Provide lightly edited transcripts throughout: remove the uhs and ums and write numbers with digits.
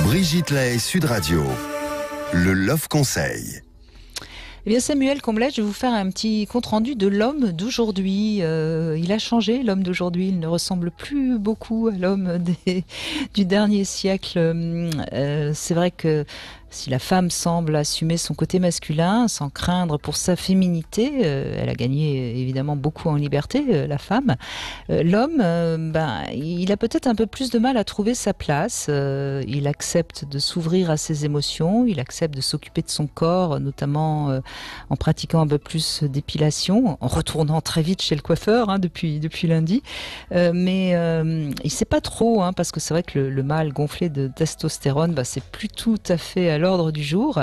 Brigitte Lahaie, Sud Radio, le Love Conseil. Eh bien Samuel Comblet, je vais vous faire un petit compte-rendu de l'homme d'aujourd'hui. Il a changé, l'homme d'aujourd'hui. Il ne ressemble plus beaucoup à l'homme du dernier siècle. C'est vrai que si la femme semble assumer son côté masculin sans craindre pour sa féminité, elle a gagné évidemment beaucoup en liberté, la femme. L'homme, il a peut-être un peu plus de mal à trouver sa place. Il accepte de s'ouvrir à ses émotions, il accepte de s'occuper de son corps, notamment en pratiquant un peu plus d'épilation, en retournant très vite chez le coiffeur depuis lundi. Mais il ne sait pas trop, parce que c'est vrai que le mâle gonflé de testostérone, c'est plus tout à fait à l'ordre du jour.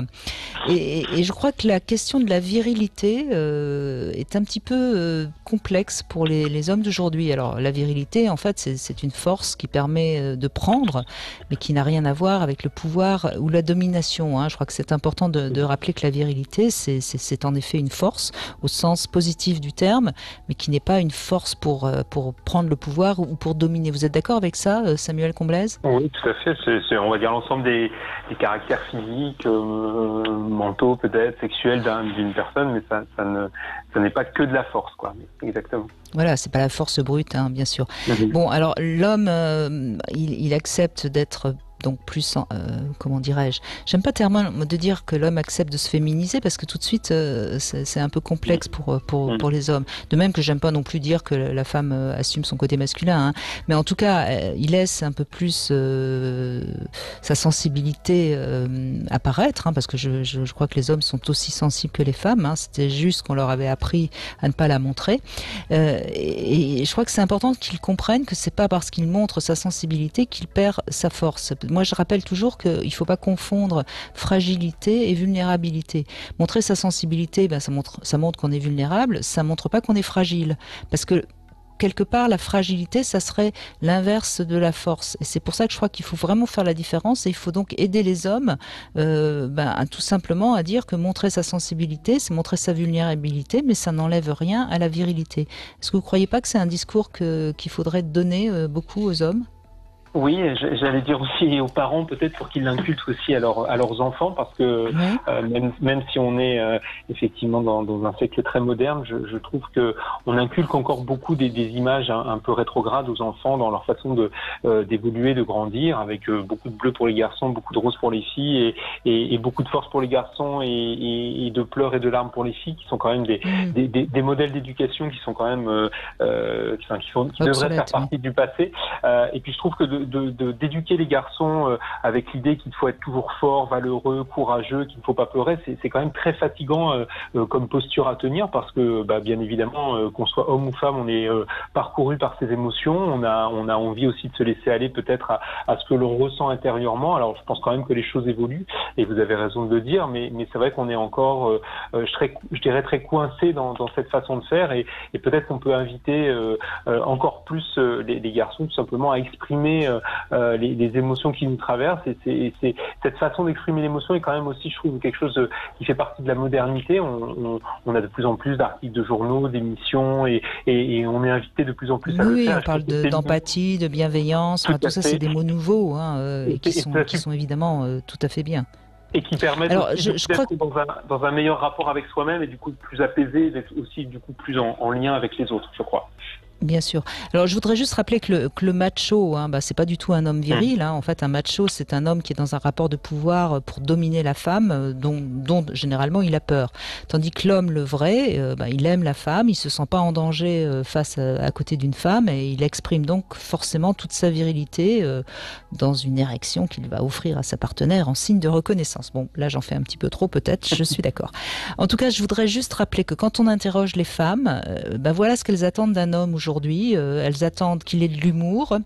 Et je crois que la question de la virilité est un petit peu complexe pour les hommes d'aujourd'hui. Alors la virilité, en fait, c'est une force qui permet de prendre, mais qui n'a rien à voir avec le pouvoir ou la domination. Je crois que c'est important de rappeler que la virilité, c'est en effet une force au sens positif du terme, mais qui n'est pas une force pour prendre le pouvoir ou pour dominer. Vous êtes d'accord avec ça, Samuel Comblet? Oui, tout à fait. C'est on va dire l'ensemble des caractères physiques, mentaux peut-être, sexuels d'une personne, mais ça n'est pas que de la force, quoi. Exactement. Voilà, c'est pas la force brute, bien sûr. Bon, alors l'homme, il accepte d'être donc plus, comment dirais-je, j'aime pas tellement de dire que l'homme accepte de se féminiser parce que tout de suite c'est un peu complexe pour les hommes. De même que j'aime pas non plus dire que la femme assume son côté masculin, mais en tout cas il laisse un peu plus sa sensibilité apparaître, parce que je crois que les hommes sont aussi sensibles que les femmes. C'était juste qu'on leur avait appris à ne pas la montrer. Et je crois que c'est important qu'ils comprennent que c'est pas parce qu'il montre sa sensibilité qu'il perd sa force. Moi, je rappelle toujours qu'il ne faut pas confondre fragilité et vulnérabilité. Montrer sa sensibilité, ça montre qu'on est vulnérable, ça ne montre pas qu'on est fragile. Parce que quelque part, la fragilité, ça serait l'inverse de la force. Et c'est pour ça que je crois qu'il faut vraiment faire la différence. Et il faut donc aider les hommes, tout simplement à dire que montrer sa sensibilité, c'est montrer sa vulnérabilité, mais ça n'enlève rien à la virilité. Est-ce que vous ne croyez pas que c'est un discours qu'il faudrait donner beaucoup aux hommes ? Oui, j'allais dire aussi aux parents peut-être pour qu'ils l'inculquent aussi à leurs enfants, parce que même si on est effectivement dans un siècle très moderne, je trouve que on inculque encore beaucoup des images un peu rétrogrades aux enfants dans leur façon d'évoluer, de grandir, avec beaucoup de bleu pour les garçons, beaucoup de rose pour les filles et beaucoup de force pour les garçons et de pleurs et de larmes pour les filles, qui sont quand même des modèles d'éducation qui sont quand même qui devraient faire partie du passé. Et puis je trouve que d'éduquer les garçons avec l'idée qu'il faut être toujours fort, valeureux, courageux, qu'il ne faut pas pleurer, c'est quand même très fatigant comme posture à tenir, parce que bien évidemment qu'on soit homme ou femme, on est parcouru par ses émotions, on a envie aussi de se laisser aller peut-être à ce que l'on ressent intérieurement. Alors je pense quand même que les choses évoluent et vous avez raison de le dire, mais c'est vrai qu'on est encore je dirais très coincé dans cette façon de faire, et peut-être qu'on peut inviter encore plus les garçons tout simplement à exprimer les émotions qui nous traversent, et cette façon d'exprimer l'émotion est quand même aussi, je trouve, quelque chose qui fait partie de la modernité. On a de plus en plus d'articles de journaux, d'émissions, et on est invité de plus en plus à le faire. Oui, on parle d'empathie, de bienveillance, tout ça c'est des mots nouveaux, et qui sont évidemment tout à fait bien. Et qui permettent d'être dans un meilleur rapport avec soi-même, et du coup plus apaisé, d'être aussi du coup plus en lien avec les autres, je crois. Bien sûr. Alors je voudrais juste rappeler que le macho, c'est pas du tout un homme viril. En fait, un macho, c'est un homme qui est dans un rapport de pouvoir pour dominer la femme, dont généralement il a peur. Tandis que l'homme, le vrai, il aime la femme, il se sent pas en danger face à côté d'une femme, et il exprime donc forcément toute sa virilité dans une érection qu'il va offrir à sa partenaire en signe de reconnaissance. Bon, là j'en fais un petit peu trop peut-être, je suis d'accord. En tout cas, je voudrais juste rappeler que quand on interroge les femmes, voilà ce qu'elles attendent d'un homme aujourd'hui. Elles attendent qu'il ait de l'humour.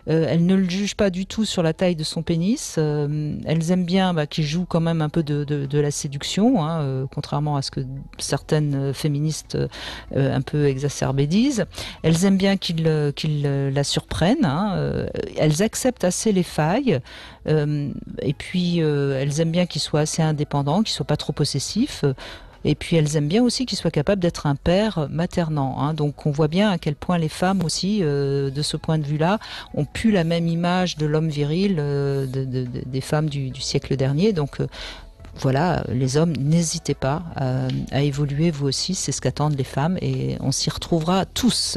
Elles ne le jugent pas du tout sur la taille de son pénis. Elles aiment bien qu'il joue quand même un peu de la séduction, contrairement à ce que certaines féministes un peu exacerbées disent. Elles aiment bien qu'il la surprenne. Elles acceptent assez les failles. Et puis elles aiment bien qu'il soit assez indépendant, qu'il soit pas trop possessif. Et puis elles aiment bien aussi qu'il soit capable d'être un père maternant, hein. Donc on voit bien à quel point les femmes aussi, de ce point de vue-là, ont plus la même image de l'homme viril des femmes du siècle dernier. Donc voilà, les hommes, n'hésitez pas à évoluer vous aussi, c'est ce qu'attendent les femmes et on s'y retrouvera tous.